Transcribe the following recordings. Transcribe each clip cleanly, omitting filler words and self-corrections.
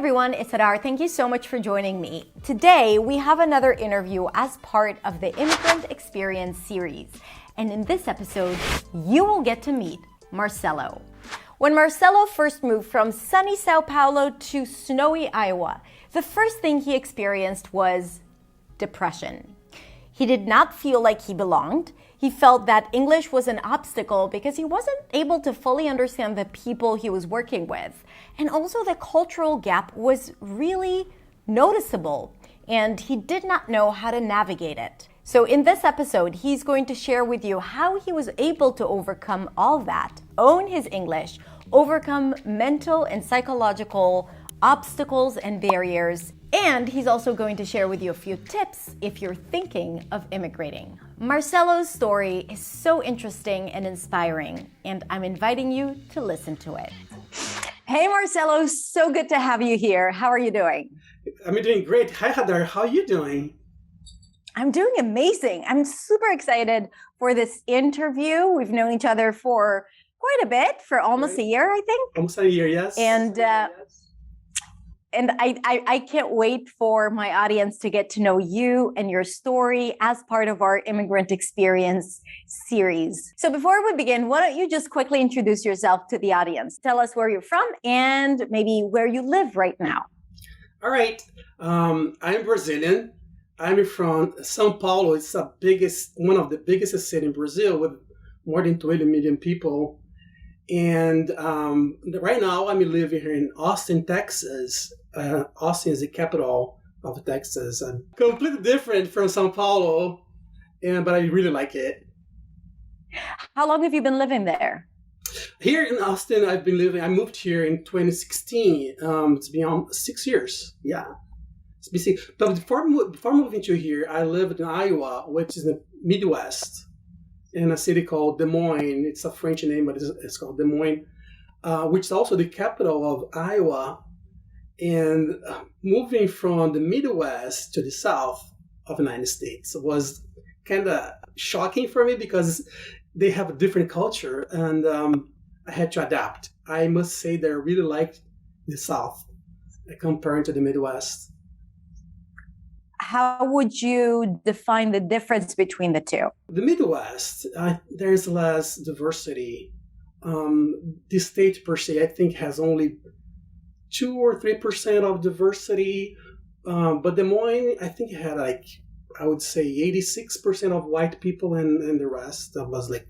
everyone, it's Hadar. Thank you so much for joining me. Today, we have another interview as part of the Immigrant Experience series. And in this episode, you will get to meet Marcelo. When Marcelo first moved from sunny Sao Paulo to snowy Iowa, the first thing he experienced was depression. He did not feel like he belonged. He felt that English was an obstacle because he wasn't able to fully understand the people he was working with. And also the cultural gap was really noticeable, and he did not know how to navigate it. So in this episode, he's going to share with you how he was able to overcome all that, own his English, overcome mental and psychological obstacles and barriers, and he's also going to share with you a few tips if you're thinking of immigrating. Marcelo's story is so interesting and inspiring, and I'm inviting you to listen to it. Hey, Marcelo, so good to have you here. How are you doing? I'm doing great. Hi, Hadar. How are you doing? I'm doing amazing. I'm super excited for this interview. We've known each other for quite a bit, for almost a year, I think. Almost a year, yes. And I can't wait for my audience to get to know you and your story as part of our Immigrant Experience series. So before we begin, why don't you just quickly introduce yourself to the audience? Tell us where you're from and maybe where you live right now. All right. I'm Brazilian. I'm from São Paulo. It's one of the biggest cities in Brazil with more than 20 million people. And right now I'm living here in Austin, Texas. Austin is the capital of Texas. I'm completely different from São Paulo, but I really like it. How long have you been living there? Here in Austin, I moved here in 2016. It's been 6 years. Yeah. But before moving to here, I lived in Iowa, which is the Midwest, in a city called Des Moines. It's a French name, but it's called Des Moines, which is also the capital of Iowa. And moving from the Midwest to the South of the United States was kind of shocking for me because they have a different culture, and I had to adapt. I must say that I really liked the South compared to the Midwest. How would you define the difference between the two? The Midwest, there's less diversity. The state per se, I think, has only 2 or 3% of diversity. But Des Moines, I think it had I would say 86% of white people, and the rest was like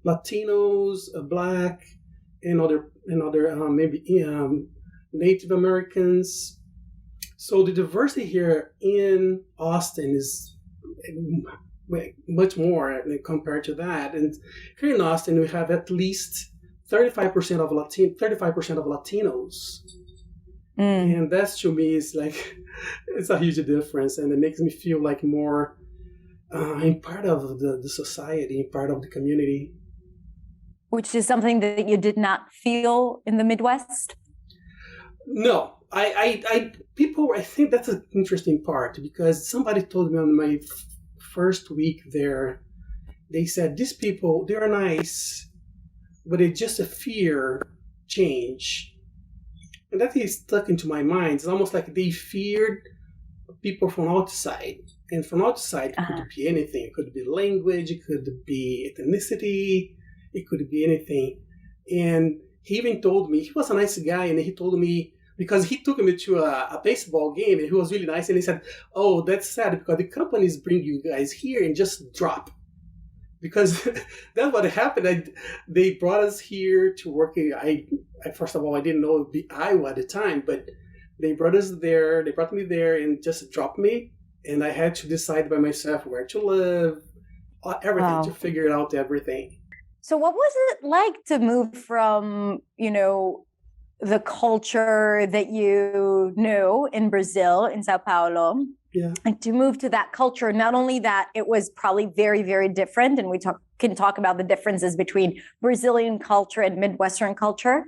Latinos, Black, and other maybe Native Americans. So the diversity here in Austin is much more compared to that. And here in Austin, we have at least 35% of Latinos. And that to me is it's a huge difference, and it makes me feel like more I'm part of the society, part of the community. Which is something that you did not feel in the Midwest? No. I think that's an interesting part, because somebody told me on my first week there, they said, these people, they are nice, but they just fear change. And that is stuck into my mind. It's almost like they feared people from outside. And from outside, it could be anything. It could be language, it could be ethnicity, it could be anything. And he even told me, he was a nice guy, and he told me, because he took me to a baseball game, and he was really nice, and he said, oh, that's sad, because the companies bring you guys here and just drop. Because that's what happened. They brought us here to work. First of all, I didn't know it would be Iowa at the time, but they brought us there. They brought me there and just dropped me. And I had to decide by myself where to live, everything, to figure out everything. So what was it like to move from, the culture that you knew in Brazil, in Sao Paulo, and to move to that culture? Not only that, it was probably very, very different. And we can talk about the differences between Brazilian culture and Midwestern culture,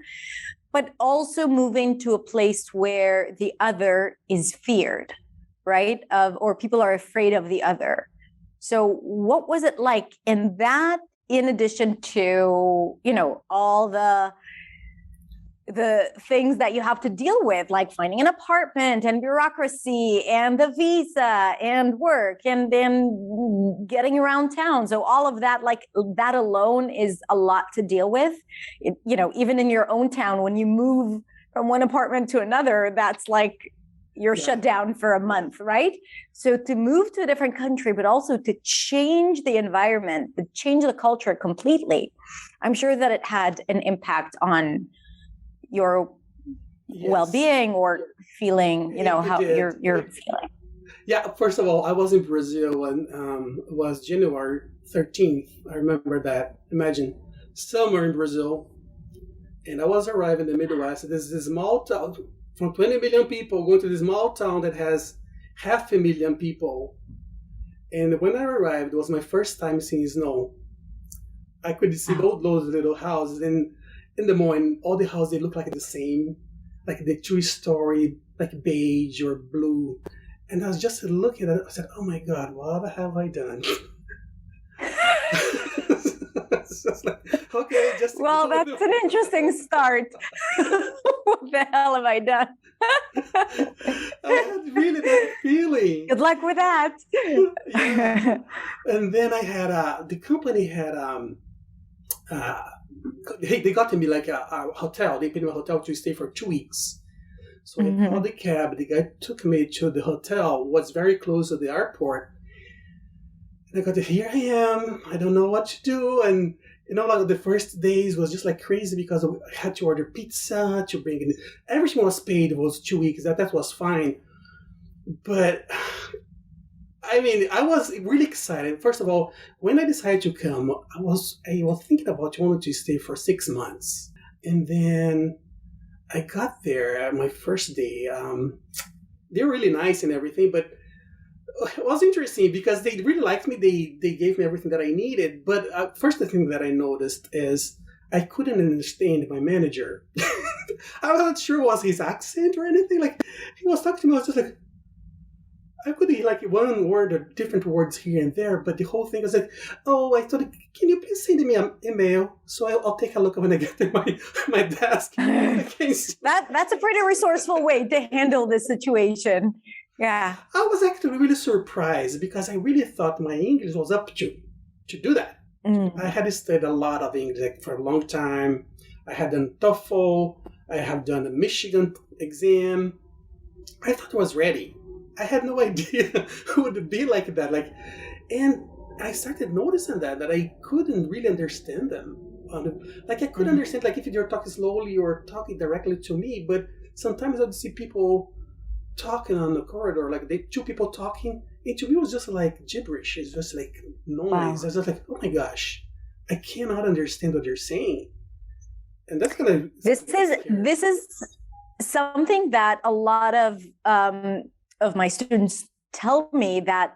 but also moving to a place where the other is feared, right? Or people are afraid of the other. So what was it like in that, in addition to, all the things that you have to deal with, like finding an apartment and bureaucracy and the visa and work and then getting around town. So all of that, like that alone is a lot to deal with. Even in your own town, when you move from one apartment to another, that's like you're shut down for a month, right? So to move to a different country, but also to change the environment, to change the culture completely, I'm sure that it had an impact on your well-being or feeling, how you're feeling. Yeah, first of all, I was in Brazil and it was January 13th. I remember that. Imagine summer in Brazil. And I was arriving in the Midwest. There's this small town from 20 million people going to this small town that has 500,000 people. And when I arrived, it was my first time seeing snow. I could see those little houses. And in the morning, all the houses, they look like the same, like the two-story, like beige or blue. And I was just looking at it, I said, oh my God, what have I done? It's just like, okay, well, that's an interesting start. What the hell have I done? I had really that feeling. Good luck with that. Yeah. And then I had, the company had, they got me like a hotel. They paid me a hotel to stay for 2 weeks. So I called the cab. The guy took me to the hotel. Was very close to the airport. And I got to, here I am. I don't know what to do. And like the first days was just like crazy because I had to order pizza to bring in. Everything was paid. It was 2 weeks. That was fine. But I mean, I was really excited. First of all, when I decided to come, I was thinking about wanting to stay for 6 months. And then I got there my first day. They were really nice and everything, but it was interesting because they really liked me. They gave me everything that I needed. But first, the thing that I noticed is I couldn't understand my manager. I wasn't sure it was his accent or anything. Like, he was talking to me, I was just like, I could hear like one word or different words here and there, but the whole thing was like, oh, I thought, can you please send me an email so I'll take a look when I get to my desk. That's a pretty resourceful way to handle this situation. Yeah. I was actually really surprised because I really thought my English was up to do that. I had studied a lot of English for a long time. I had done TOEFL. I have done a Michigan exam. I thought I was ready. I had no idea who would be like that. And I started noticing that I couldn't really understand them. I couldn't understand if they're talking slowly or talking directly to me. But sometimes I'd see people talking on the corridor, two people talking. And to me, it was just like gibberish. It's just like noise. Wow. I was just like, oh my gosh, I cannot understand what they're saying. And that's kind of this is something that a lot of my students tell me, that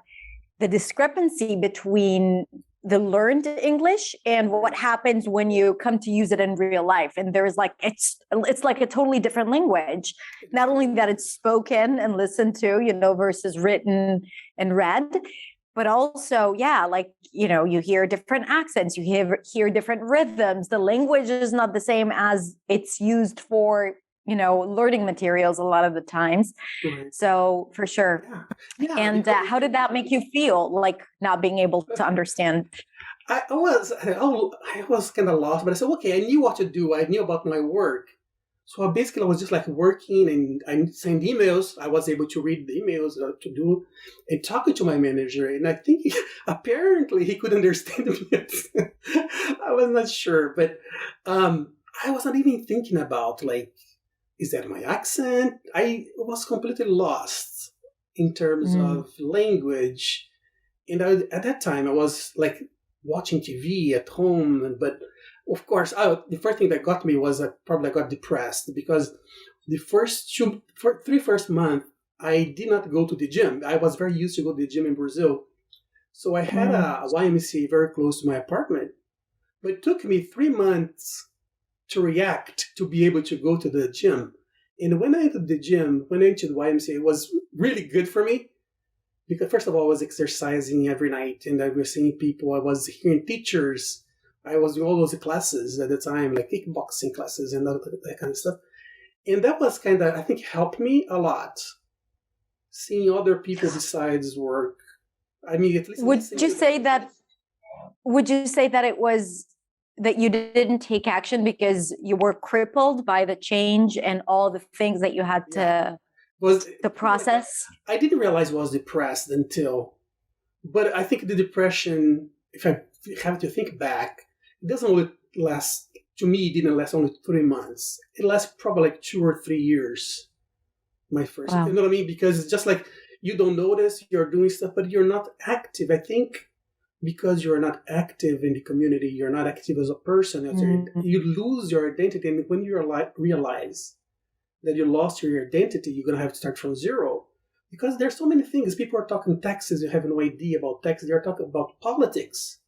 the discrepancy between the learned English and what happens when you come to use it in real life. And there's it's like a totally different language. Not only that it's spoken and listened to, versus written and read, but also, you hear different accents, you hear different rhythms. The language is not the same as it's used for learning materials a lot of the times. Right. So for sure. Yeah. And how did that make you feel, not being able to understand? I was kind of lost, but I said, okay, I knew what to do. I knew about my work. So I was just working, and I sent emails. I was able to read the emails to do and talking to my manager. And I think apparently he could understand me. I was not sure, but I was not even thinking about is that my accent? I was completely lost in terms of language. And at that time, I was watching TV at home. But of course, the first thing that got me was I got depressed because the first 3 months, I did not go to the gym. I was very used to go to the gym in Brazil. So I had a YMCA very close to my apartment. But it took me 3 months to react to be able to go to the gym. And when I entered the gym, when I entered the YMCA, it was really good for me because first of all, I was exercising every night and I was seeing people. I was hearing teachers I was doing all those classes at the time, like kickboxing classes and that kind of stuff. And that was kind of, I think, helped me a lot. Seeing other people besides work. I mean, at least Would you say that? Would you say that it was that you didn't take action because you were crippled by the change and all the things that you had to process? I didn't realize I was depressed until, but I think the depression, if I have to think back, it doesn't only last, to me, it didn't last only 3 months. It lasted probably like 2 or 3 years. My first, Wow. you know what I mean? Because it's just like you don't notice you're doing stuff, but you're not active. I think because you're not active in the community, you're not active as a person, you lose your identity. And when you realize that you lost your identity, you're going to have to start from zero. Because there's so many things. People are talking taxes, you have no idea about taxes. They're talking about politics,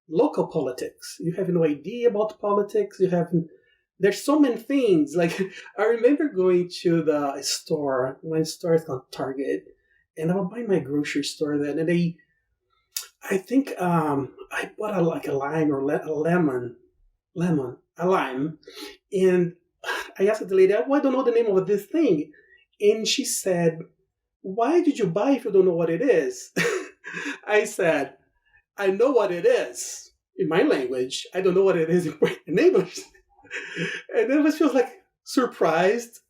local politics. You have no idea about politics. There's so many things. Like, I remember going to the store, one store is called Target, and I would buy my grocery store then, and I think I bought a lime or a lime, and I asked the lady, "Oh, I don't know the name of this thing," and she said, "Why did you buy if you don't know what it is?" I said, "I know what it is in my language. I don't know what it is in English." And then she was like surprised.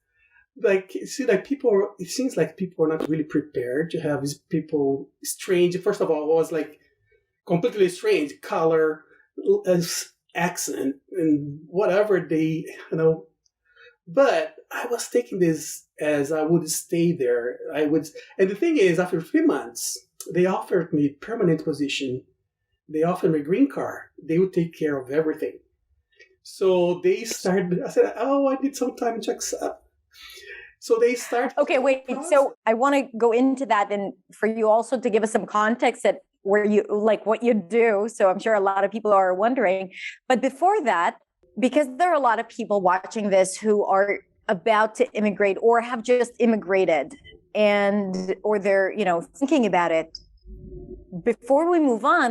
Like, see, like it seems like people are not really prepared to have these people strange. First of all, it was like completely strange color, accent, and whatever But I was taking this as I would stay there. And the thing is, after 3 months, they offered me permanent position. They offered me a green card. They would take care of everything. So they started, I said, "Oh, I need some time to accept." So they start. Okay, wait. So I want to go into that and for you also to give us some context at where you, like what you do. So I'm sure a lot of people are wondering. But before that, because there are a lot of people watching this who are about to immigrate or have just immigrated or they're, thinking about it. Before we move on,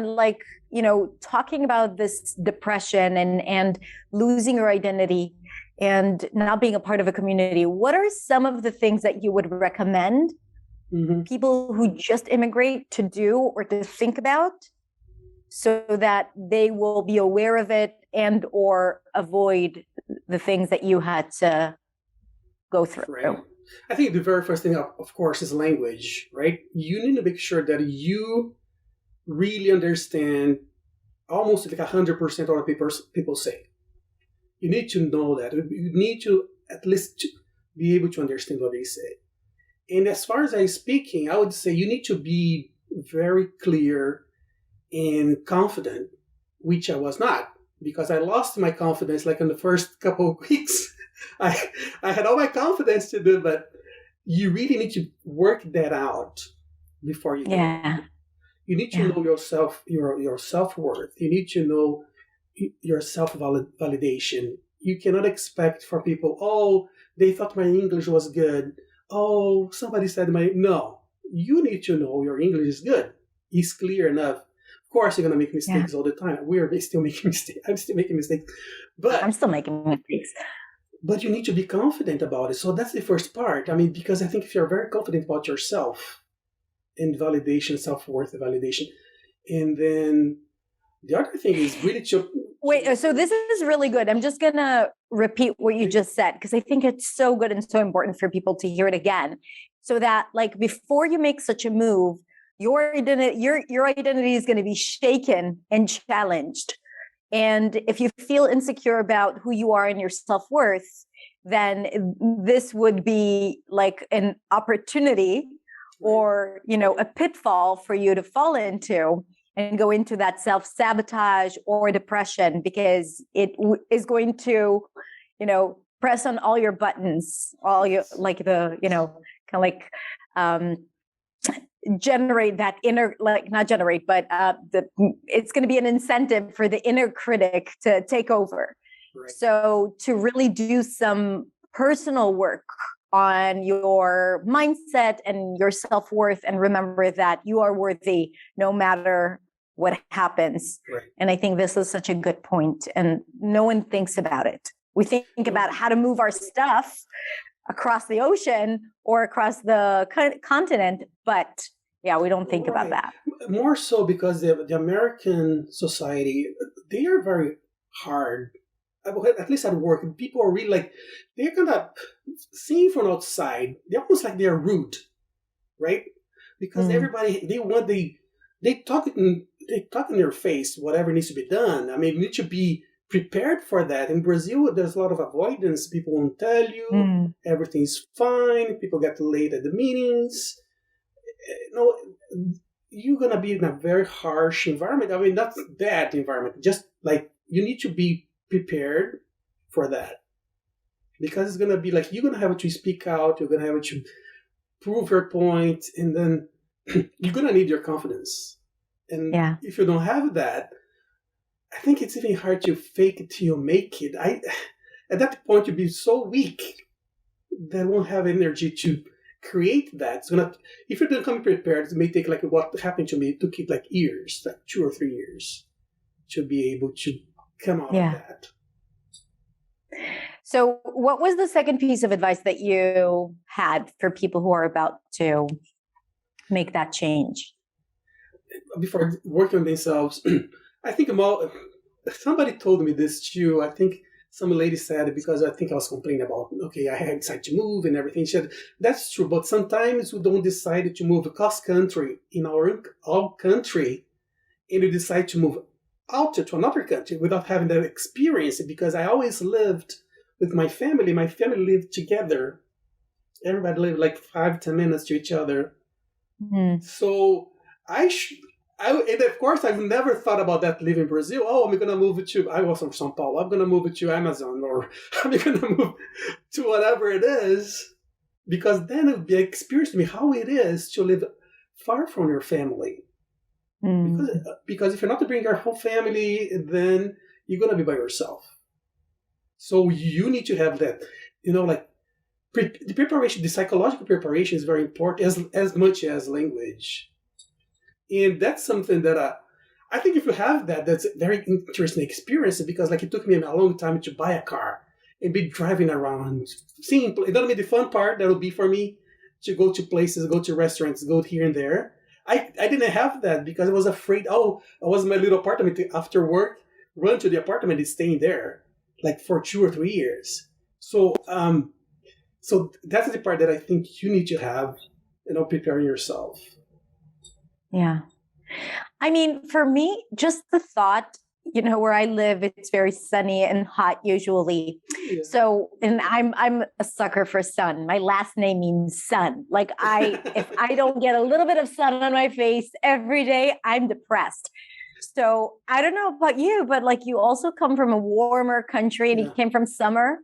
talking about this depression and losing your identity and not being a part of a community, what are some of the things that you would recommend people who just immigrate to do or to think about so that they will be aware of it and or avoid the things that you had to go through? Right. I think the very first thing, of course, is language, right? You need to make sure that you really understand almost like 100% of what people say. You need to know that. You need to at least be able to understand what they say. And as far as I speaking, I would say you need to be very clear and confident, which I was not, because I lost my confidence like in the first couple of weeks. I had all my confidence to do, but you really need to work that out before you go. You need to know yourself, your self-worth. You need to know your self-validation. You cannot expect for people, "Oh, they thought my English was good. Oh, somebody said no." You need to know your English is good. It's clear enough. Of course, you're going to make mistakes all the time. We're still making mistakes. I'm still making mistakes. But I'm still making mistakes. But you need to be confident about it. So that's the first part. I mean, because I think if you're very confident about yourself and validation, self-worth, validation, and then the other thing is really to... Wait, so this is really good. I'm just going to repeat what you just said, because I think it's so good and so important for people to hear it again. So that before you make such a move, your identity is going to be shaken and challenged. And if you feel insecure about who you are and your self-worth, then this would be like an opportunity or, a pitfall for you to fall into and go into that self-sabotage or depression, because it is going to, press on all your buttons, all your, generate that inner, not generate, but it's going to be an incentive for the inner critic to take over. Right. So to really do some personal work on your mindset and your self-worth, and remember that you are worthy no matter what happens. Right. And I think this is such a good point. And no one thinks about it. We think about how to move our stuff across the ocean or across the continent, but yeah, we don't think about that. More so because the American society, they are very hard. At least at work, people are really like, they're kind of seeing from outside, they're almost like they're rude, right? Because everybody, they talk in your face, whatever needs to be done. I mean, you need to be prepared for that. In Brazil, there's a lot of avoidance. People won't tell you, everything's fine, people get late at the meetings. You're going to be in a very harsh environment. I mean, not that environment, just like you need to be prepared for that. Because it's going to be like, you're going to have to speak out, you're going to have to prove your point, and then you're going to need your confidence. And if you don't have that, I think it's even hard to fake it till you make it. At that point, you'll be so weak that you won't have energy to create that. It's gonna, if you don't come prepared, it may take like what happened to me. It took like years, like 2 or 3 years, to be able to come out of that. So what was the second piece of advice that you had for people who are about to make that change? Before working on themselves, I think somebody told me this too. I think some lady said it because I think I was complaining about, okay, I had decided to move and everything. She said, that's true, but sometimes we don't decide to move across country in our own country, and we decide to move out to another country without having that experience, because I always lived with my family. My family lived together. Everybody lived like 5-10 minutes to each other. So and of course, I've never thought about that living in Brazil. Oh, I'm going to move I was from São Paulo. I'm going to move to Amazon, or I'm going to move to whatever it is, because then it would be experience to me how it is to live far from your family. Because if you're not to bring your whole family, then you're going to be by yourself. So you need to have that, like the preparation, the psychological preparation is very important as much as language. And that's something that I think if you have that, that's a very interesting experience, because like it took me a long time to buy a car and be driving around, seeing. That'll be the fun part. That'll be for me to go to places, go to restaurants, go here and there. I didn't have that because I was afraid. Oh, I was in my little apartment after work, run to the apartment and staying there like for 2 or 3 years. So that's the part that I think you need to have, preparing yourself. Yeah. I mean, for me, just the thought, where I live, it's very sunny and hot usually. Yeah. So, and I'm a sucker for sun. My last name means sun. Like if I don't get a little bit of sun on my face every day, I'm depressed. So I don't know about you, but like you also come from a warmer country and you came from summer.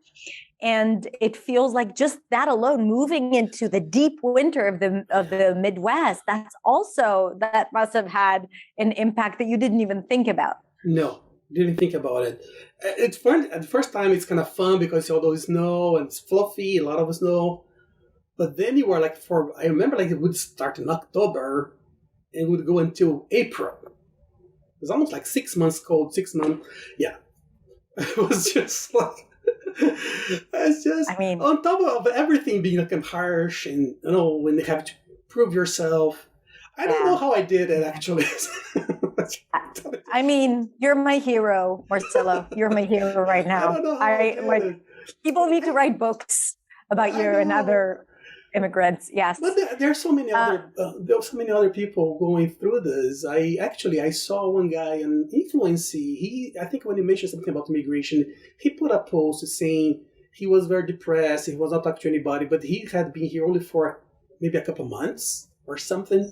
And it feels like just that alone, moving into the deep winter of the Midwest, that must have had an impact that you didn't even think about. No, didn't think about it. It's fun. At the first time, it's kind of fun because all those snow and it's fluffy, a lot of snow. But then you were like, I remember like it would start in October and would go until April. It was almost like 6 months cold, 6 months. Yeah. It was just like, it's just, on top of everything being like harsh and, when you have to prove yourself. I don't know how I did it, actually. You're my hero, Marcelo. You're my hero right now. I don't know people need to write books about you and other immigrants. Yes. But there are so many other people going through this. I saw one guy on Influency. I think when he mentioned something about immigration, he put a post saying he was very depressed. He was not talking to anybody, but he had been here only for maybe a couple months or something.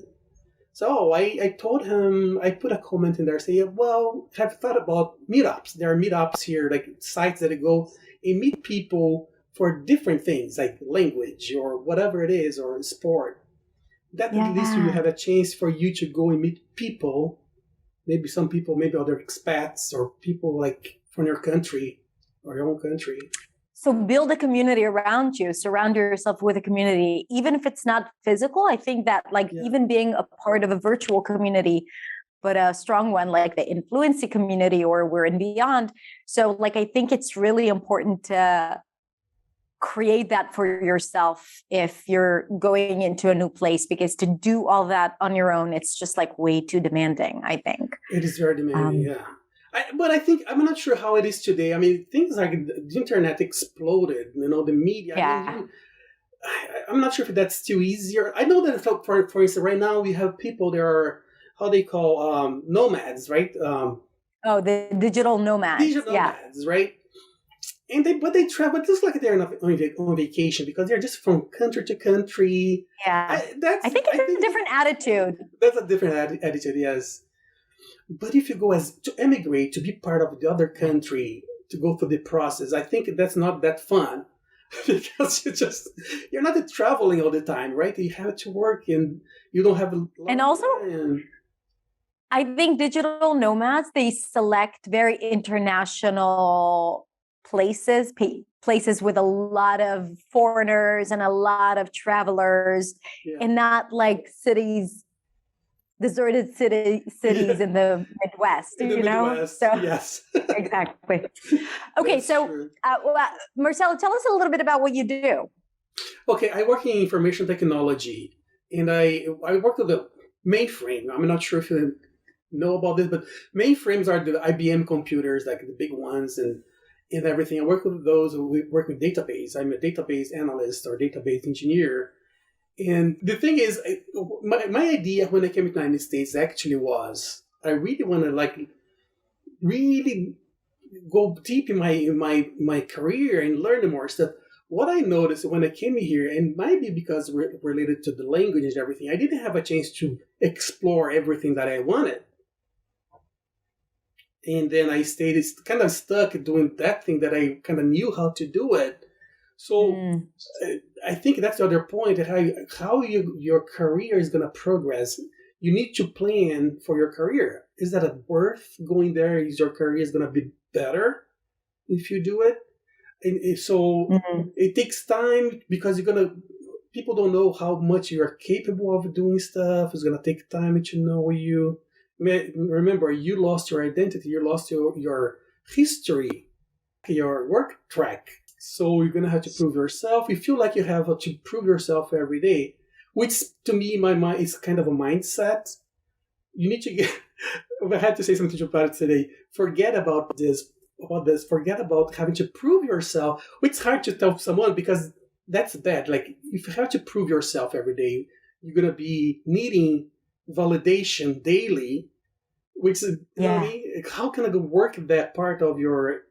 So I told him, I put a comment in there saying, well, have you thought about meetups? There are meetups here, like sites that go and meet people for different things like language or whatever it is, or sport. That at least you have a chance for you to go and meet people, maybe some people, maybe other expats or people like from your country or your own country. So build a community around you, surround yourself with a community, even if it's not physical. I think that even being a part of a virtual community but a strong one like the influency community or we're and beyond. So like, I think it's really important to create that for yourself if you're going into a new place, because to do all that on your own, it's just like way too demanding, I think. It is very demanding, yeah. But I think, I'm not sure how it is today. I mean, things like the internet exploded, the media. Yeah. I mean, I'm not sure if that's still easier. I know that, for instance, right now we have people that are, how they call, nomads, right? The digital nomads. Digital nomads, right? But they travel just like they're on vacation, because they're just from country to country. Yeah. I think it's a different attitude. That's a different attitude, yes. But if you go to emigrate, to be part of the other country, to go through the process, I think that's not that fun. Because you're not traveling all the time, right? You have to work and you don't have a lot and also of time. I think digital nomads, they select very international places with a lot of foreigners and a lot of travelers, and not like deserted cities in the Midwest, Midwest, So yes. Exactly. Okay, That's so true. Marcelo, tell us a little bit about what you do. Okay, I work in information technology, and I work with the mainframe. I'm not sure if you know about this, but mainframes are the IBM computers, like the big ones, and everything. I work with those who work with database. I'm a database analyst or database engineer. And the thing is, my idea when I came to the United States actually was, I really want to really go deep in my career and learn more stuff. What I noticed when I came here, and might be because related to the language and everything, I didn't have a chance to explore everything that I wanted. And then I stayed kind of stuck doing that thing that I kind of knew how to do it. So I think that's the other point, that how your career is going to progress. You need to plan for your career. Is that worth going there? Is your career is going to be better if you do it? And so it takes time, because people don't know how much you are capable of doing stuff. It's going to take time to know you. Remember, you lost your identity. You lost your history, your work track. So you're going to have to prove yourself. You feel like you have to prove yourself every day, which to me, my mind is kind of a mindset. You need to get, I had to say something about it today. Forget about this, forget about having to prove yourself, which is hard to tell someone, because that's bad. Like, if you have to prove yourself every day, you're going to be needing validation daily, which is, you know what I mean? How can I go work that part of your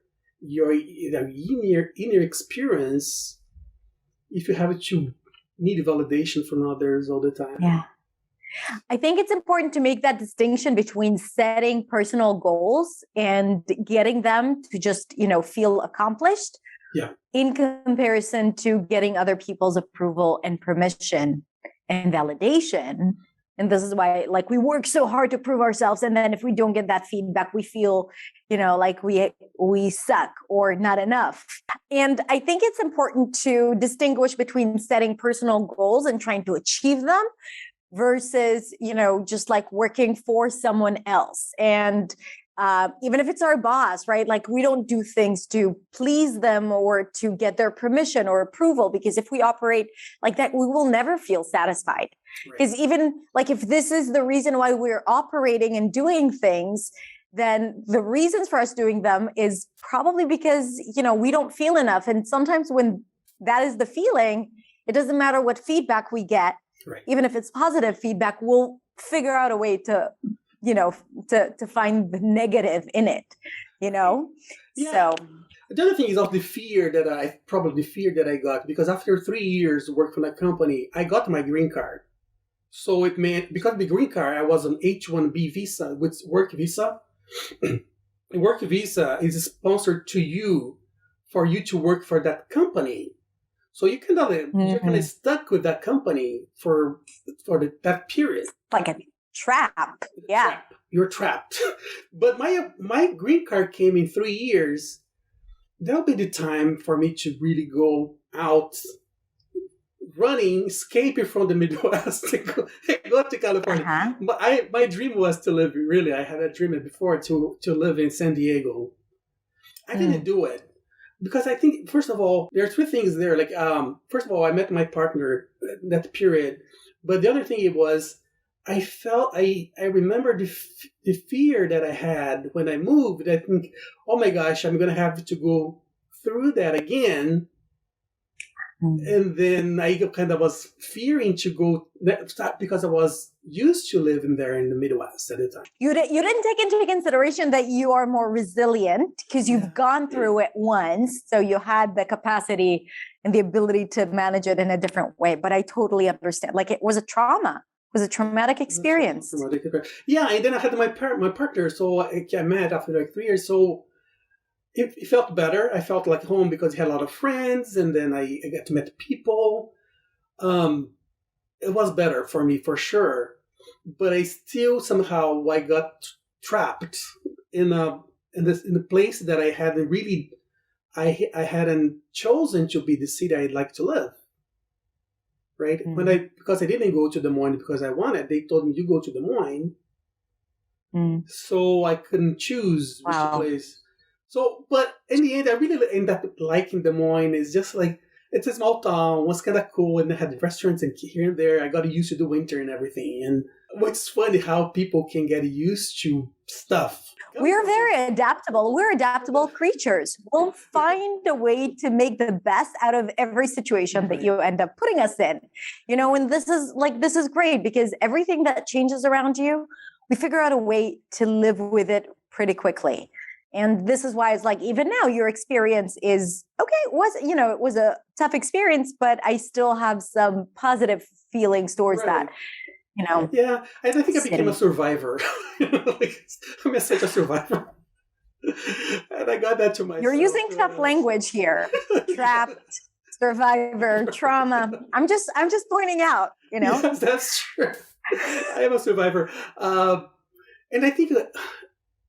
inner experience if you have to need validation from others all the time? Yeah. I think it's important to make that distinction between setting personal goals and getting them to just, feel accomplished. Yeah. In comparison to getting other people's approval and permission and validation. And this is why, we work so hard to prove ourselves. And then if we don't get that feedback, we feel, like we suck or not enough. And I think it's important to distinguish between setting personal goals and trying to achieve them versus, just working for someone else. And even if it's our boss, right? We don't do things to please them or to get their permission or approval, because if we operate like that, we will never feel satisfied. Because even if this is the reason why we're operating and doing things, then the reasons for us doing them is probably because, we don't feel enough. And sometimes when that is the feeling, it doesn't matter what feedback we get. Right. Even if it's positive feedback, we'll figure out a way to to find the negative in it, Yeah. So the other thing is the fear that I got, because after 3 years work for that company, I got my green card. So it meant, because the green card, I was on H-1B visa, with work visa. Work visa is sponsored to you for you to work for that company. So you're kind of stuck with that company for that period. Like a trap. Yeah. You're trapped. But my green card came in 3 years. That'll be the time for me to really go out running, escaping from the Midwest to go to California. Uh-huh. But my dream was to live, really, I had a dream before to live in San Diego. I didn't do it because I think, first of all, there are three things there. Like, first of all, I met my partner at that period. But the other thing it was, I remember the fear that I had when I moved. I think, oh my gosh, I'm going to have to go through that again. And then I kind of was fearing to go because I was used to living there in the Midwest at the time. You didn't take into consideration that you are more resilient because you've gone through it once. So you had the capacity and the ability to manage it in a different way. But I totally understand. Like, it was a trauma. It was a traumatic experience. Yeah, and then I had my partner. So I met after like 3 years. So it felt better. I felt like home because I had a lot of friends, and then I got to meet people. It was better for me for sure, but I still somehow I got trapped in a place that I hadn't really I hadn't chosen to be the city I'd like to live. Right? Because I didn't go to Des Moines because I wanted. They told me you go to Des Moines, so I couldn't choose which place. So, but in the end, I really end up liking Des Moines. It's just like, it's a small town. It was kind of cool. And they had restaurants and here and there. I got used to the winter and everything. And what's funny how people can get used to stuff. We're very adaptable. We're adaptable creatures. We'll find a way to make the best out of every situation that you end up putting us in. And this is great because everything that changes around you, we figure out a way to live with it pretty quickly. And this is why it's like, even now, your experience is okay. It was a tough experience, but I still have some positive feelings towards that. Yeah, I think I became a survivor. I'm such a survivor, and I got that to myself. You're using tough language here. Trapped, survivor, trauma. I'm just pointing out. Yes, that's true. I am a survivor, and I think that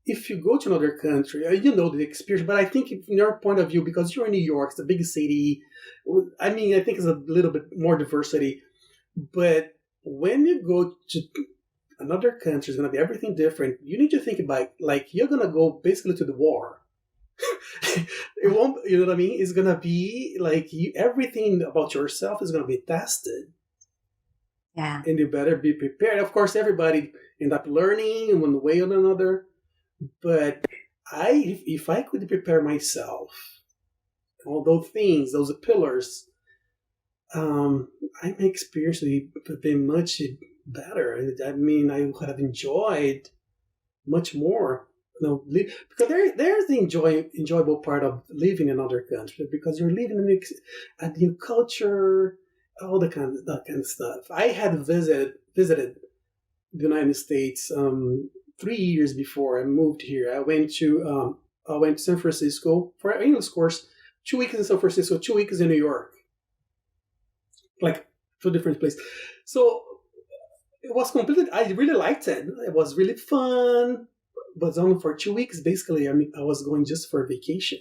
if you go to another country, the experience, but I think from your point of view, because you're in New York, it's a big city, I think it's a little bit more diversity. But when you go to another country, it's going to be everything different. You need to think about, like, you're going to go basically to the war. It won't, you know what I mean? It's going to be like everything about yourself is going to be tested. Yeah. And you better be prepared. Of course, everybody end up learning in one way or another. But if I could prepare myself, all those things, those pillars, my experience would have been much better. I would have enjoyed much more. Because there's the enjoyable part of living in another country, because you're living in a new culture, all that kind of stuff. I had visited the United States 3 years before I moved here. I went to San Francisco for an English course. 2 weeks in San Francisco, 2 weeks in New York, like 2 different places. So it was completely. I really liked it. It was really fun, but only for 2 weeks. Basically, I was going just for vacation.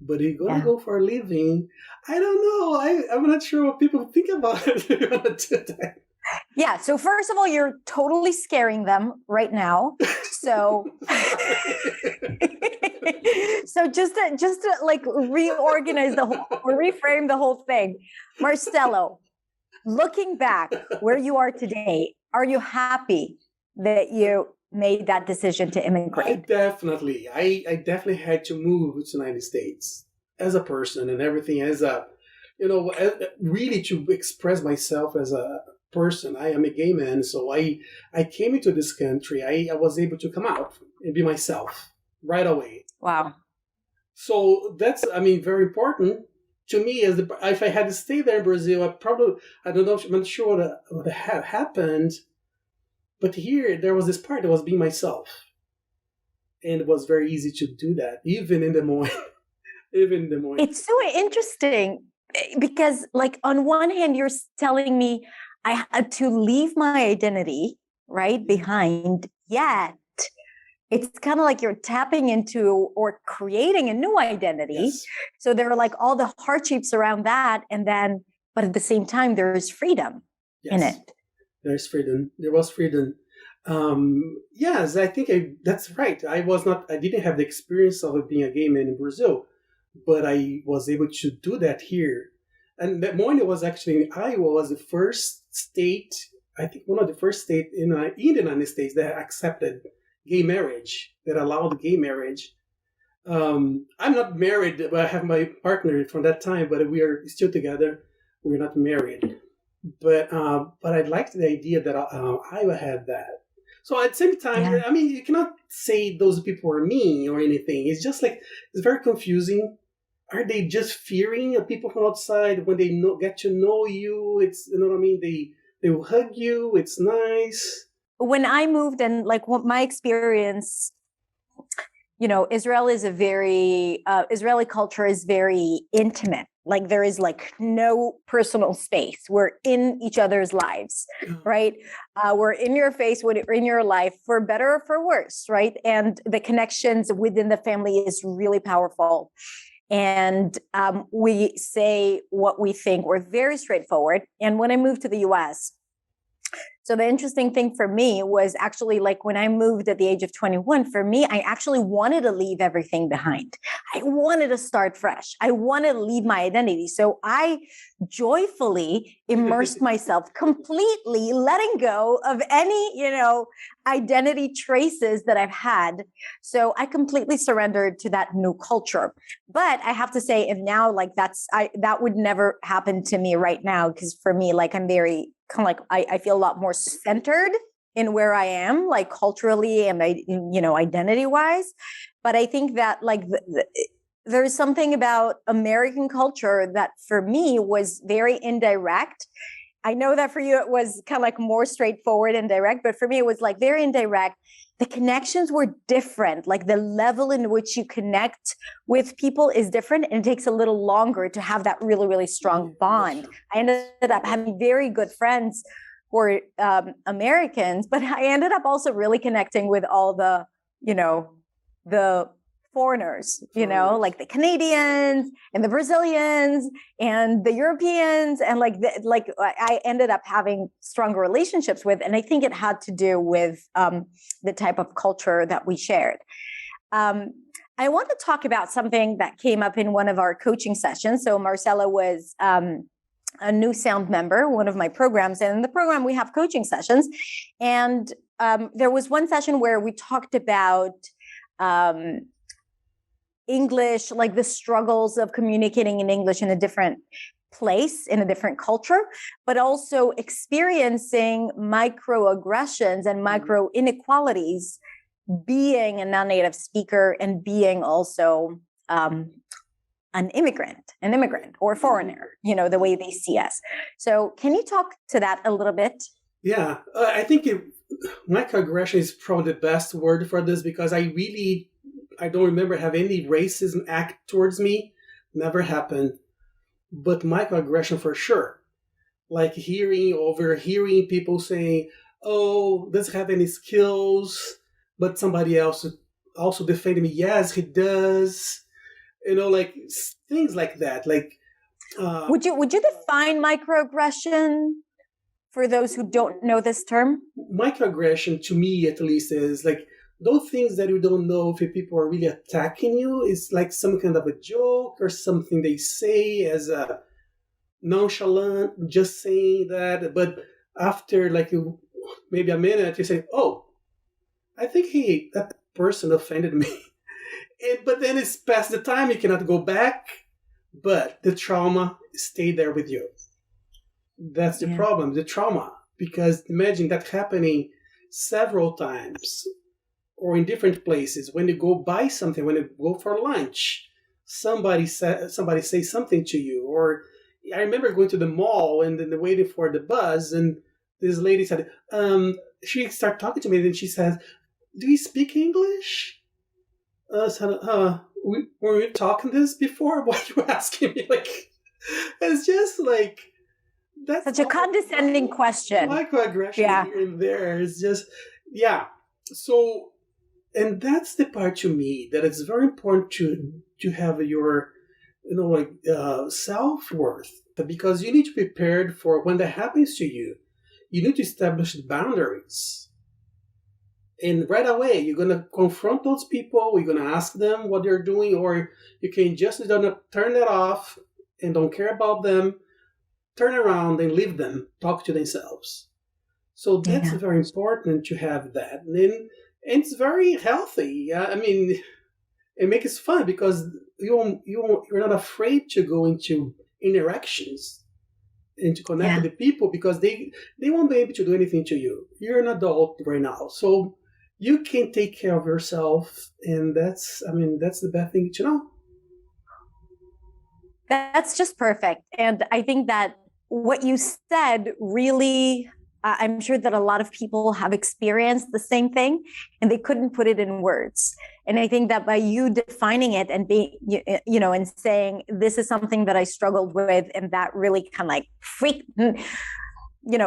But you're going to go for a living. I don't know. I'm not sure what people think about it. You're going to do that. Yeah. So first of all, you're totally scaring them right now. So, so just to like reorganize reframe the whole thing, Marcelo, looking back where you are today, are you happy that you made that decision to immigrate? I definitely had to move to the United States as a person and everything, as a, really to express myself as a person. I am a gay man, so I came into this country. I was able to come out and be myself right away. Wow. So that's, very important to me. If I had to stay there in Brazil, I'm not sure what had happened. But here, there was this part that was being myself. And it was very easy to do that, even in Des Moines. It's so interesting because, like, on one hand, you're telling me I had to leave my identity behind, yet it's kind of like you're tapping into or creating a new identity. Yes. So there are like all the hardships around that. And then but at the same time, there is freedom in Yes, it. there's freedom. There was freedom. Yes, I think that's right. I didn't have the experience of being a gay man in Brazil, but I was able to do that here. And that morning was actually in Iowa was the first state, I think one of the first states in the United States that accepted gay marriage, that allowed gay marriage. I'm not married, but I have my partner from that time, but we are still together. We're not married. But I liked the idea that Iowa had that. So at the same time, Yeah. I mean, you cannot say those people are mean or anything. It's just like, it's very confusing. Are they just fearing people from outside when they get to know you? It's, you know what I mean? They will hug you. It's nice. When I moved, and like what my experience, Israel is Israeli culture is very intimate. Like there is like no personal space. We're in each other's lives, right? We're in your face, we're in your life, for better or for worse, right? And the connections within the family is really powerful. And we say what we think. We're very straightforward. And when I moved to the US, so the interesting thing for me was actually like when I moved at the age of 21, for me, I actually wanted to leave everything behind. I wanted to start fresh. I wanted to leave my identity. So I joyfully immersed myself completely, letting go of any, identity traces that I've had. So I completely surrendered to that new culture. But I have to say, if now like that would never happen to me right now, because for me, like I'm very kind of like I feel a lot more centered in where I am, like culturally and identity wise. But I think that like there's something about American culture that for me was very indirect. I know that for you it was kind of like more straightforward and direct, but for me it was like very indirect. The connections were different. Like the level in which you connect with people is different, and it takes a little longer to have that really, really strong bond. I ended up having very good friends who were Americans, but I ended up also really connecting with all the foreigners, like the Canadians and the Brazilians and the Europeans, and I ended up having stronger relationships with, and I think it had to do with the type of culture that we shared. I want to talk about something that came up in one of our coaching sessions. So Marcelo was a new sound member, one of my programs, and in the program we have coaching sessions, and there was one session where we talked about English, like the struggles of communicating in English in a different place, in a different culture, but also experiencing microaggressions and micro inequalities being a non-native speaker and being also an immigrant or foreigner, the way they see us. So can you talk to that a little bit? Yeah, I think microaggression is probably the best word for this, because I don't remember having any racism act towards me. Never happened. But microaggression for sure. Like overhearing people saying, oh, doesn't have any skills, but somebody else also defending me. Yes, he does. Like things like that. Like, would you define microaggression for those who don't know this term? Microaggression, to me at least, is like those things that you don't know if people are really attacking you. It's like some kind of a joke or something they say as a nonchalant, just saying that. But after maybe a minute, you say, oh, I think that person offended me. But then it's past the time, you cannot go back. But the trauma stayed there with you. That's the problem, the trauma. Because imagine that happening several times, or in different places. When you go buy something, when you go for lunch, somebody say something to you. Or I remember going to the mall and then waiting for the bus, and this lady said, she started talking to me, and then she says, "Do you speak English?" I said, were we talking this before? Why are you asking me? Like, it's just like, that's such a condescending question. Microaggression here and there is just, So, and that's the part to me that it's very important to have your, self-worth. because you need to be prepared for when that happens to you. You need to establish boundaries. And right away, you're going to confront those people. You're going to ask them what they're doing, or you can just turn it off and don't care about them. Turn around and leave them talk to themselves. So that's very important to have that. And it's very healthy. I mean, it makes it fun because you're not afraid to go into interactions and to connect with the people because they won't be able to do anything to you. You're an adult right now. So you can take care of yourself. And that's the best thing to know. That's just perfect. And I think that what you said really, I'm sure that a lot of people have experienced the same thing and they couldn't put it in words. And I think that by you defining it and being, and saying, this is something that I struggled with, and that really kind of like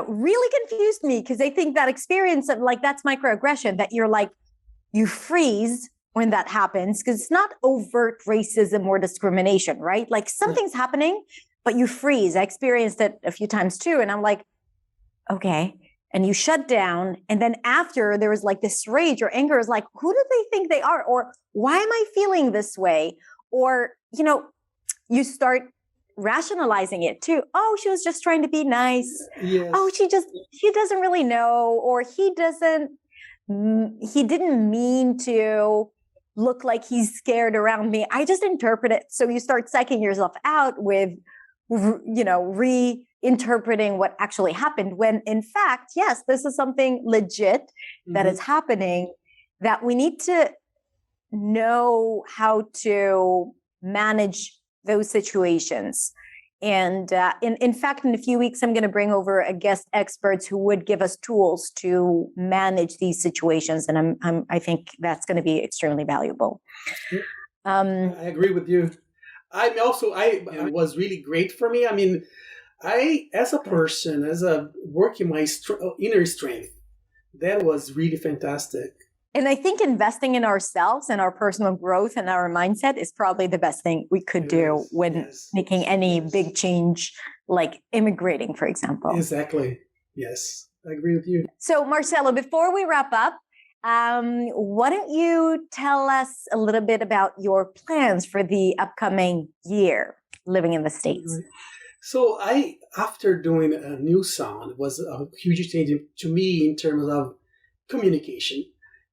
really confused me, because I think that experience of like, that's microaggression, that you're like, you freeze when that happens, because it's not overt racism or discrimination, right? Like something's happening, but you freeze. I experienced it a few times too. And I'm like, okay. And you shut down. And then after there was like this rage or anger is like, who do they think they are? Or why am I feeling this way? Or, you start rationalizing it too. Oh, she was just trying to be nice. Yes. Oh, she doesn't really know, or he didn't mean to look like he's scared around me. I just interpret it. So you start psyching yourself out with, reinterpreting what actually happened, when in fact, yes, this is something legit that is happening, that we need to know how to manage those situations. And in fact, in a few weeks, I'm going to bring over a guest experts who would give us tools to manage these situations. And I think that's going to be extremely valuable. I agree with you. It was really great for me. I mean, as a person, as a working my inner strength, that was really fantastic. And I think investing in ourselves and our personal growth and our mindset is probably the best thing we could do when making any big change, like immigrating, for example. Exactly. Yes, I agree with you. So, Marcelo, before we wrap up, why don't you tell us a little bit about your plans for the upcoming year living in the States? Right. So after doing a new sound, it was a huge change to me in terms of communication.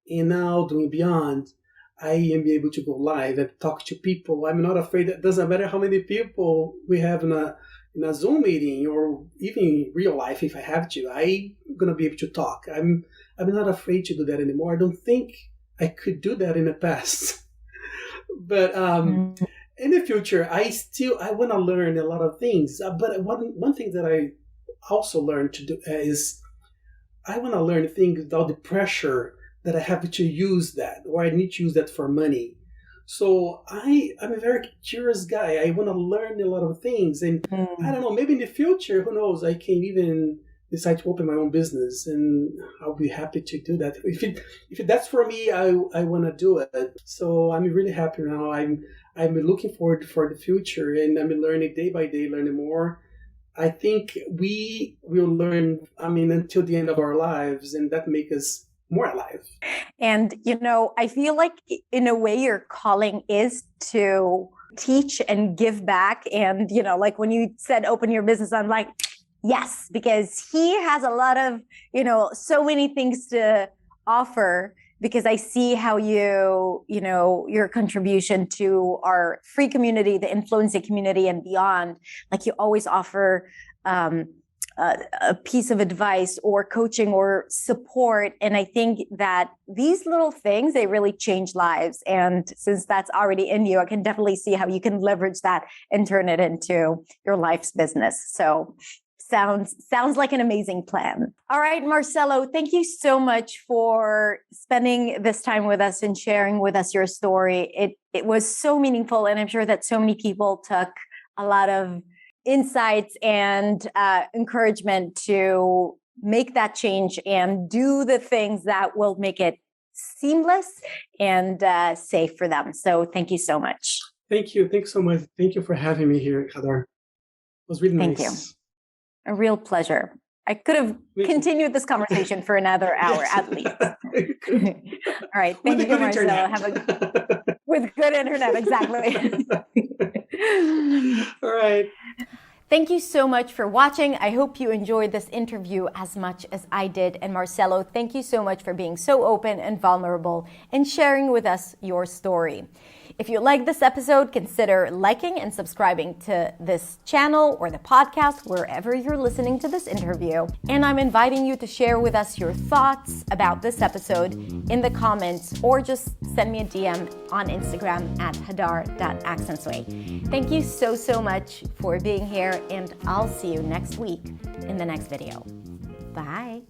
And now doing Beyond, I am able to go live and talk to people. I'm not afraid. It doesn't matter how many people we have in a Zoom meeting or even in real life. If I have to, I'm gonna be able to talk. I'm not afraid to do that anymore. I don't think I could do that in the past. But in the future, I want to learn a lot of things. But one thing that I also learned to do is I want to learn things without the pressure that I have to use that, or I need to use that for money. So I'm a very curious guy. I want to learn a lot of things. And I don't know, maybe in the future, who knows, I can even decide to open my own business, and I'll be happy to do that. If that's for me, I want to do it. So I'm really happy now. I'm looking forward for the future, and I'm learning day by day, learning more. I think we will learn, until the end of our lives, and that makes us more alive. And, I feel like in a way your calling is to teach and give back. And, like when you said, open your business, I'm like, yes, because he has a lot of, so many things to offer, because I see how your contribution to our free community, the influencing community and beyond, like you always offer, a piece of advice or coaching or support. And I think that these little things, they really change lives. And since that's already in you, I can definitely see how you can leverage that and turn it into your life's business. So sounds like an amazing plan. All right, Marcelo, thank you so much for spending this time with us and sharing with us your story. It was so meaningful. And I'm sure that so many people took a lot of insights and encouragement to make that change and do the things that will make it seamless and safe for them. So thank you so much. Thank you. Thanks so much. Thank you for having me here, Hadar. was really Thank nice. you. A real pleasure. I could have continued this conversation for another hour at least. All right. Thank you, Marcelo. With good internet, exactly. All right. Thank you so much for watching. I hope you enjoyed this interview as much as I did. And Marcelo, thank you so much for being so open and vulnerable and sharing with us your story. If you like this episode, consider liking and subscribing to this channel or the podcast, wherever you're listening to this interview. And I'm inviting you to share with us your thoughts about this episode in the comments, or just send me a DM on Instagram at hadar.accentsway. Thank you so much for being here, and I'll see you next week in the next video. Bye.